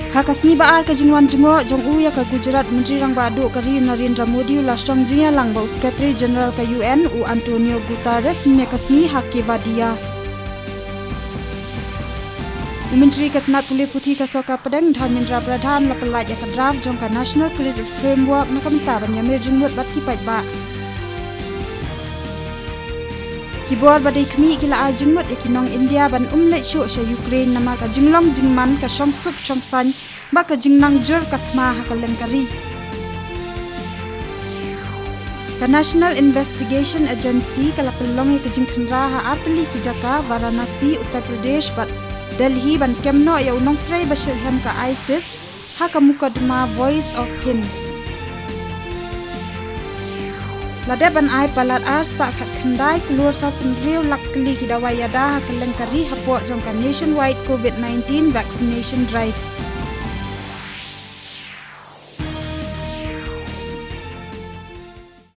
Hakasni baar ka jingwan jingo jong uya ka Gujarat Menteri rang badu kari Narendra Modi ula strong jingya lang ba Secretary General ka UN u Antonio Guterres ne kasni hakke badia. Menteri Ketnat Pulih Putih ka soka pedang Dharmendra Pradhan la pelaj ya ka draft jong ka National Credit Framework na kamta ban ya mer jingwat bat ki pai ba. Kibor badai kami kila ajingmut ikinong India ban umlet syu sya Ukraine nama ka jinglong jingman ka songsup songsan ba ka jingnang jur kathma hakaleng kari. Ka National Investigation Agency kala pelong ka jingkhanra ha atli ki jaka Varanasi Uttar Pradesh bat Delhi ban kemno ya unong tray bashirham ka ISIS ha ka mukadma Voice of Hind. Ladaban ai palat ars pak khat khandai keluar sa penriu lakli ki dawai yada ha kaleng kari hapo jong ka nationwide COVID-19 vaccination drive.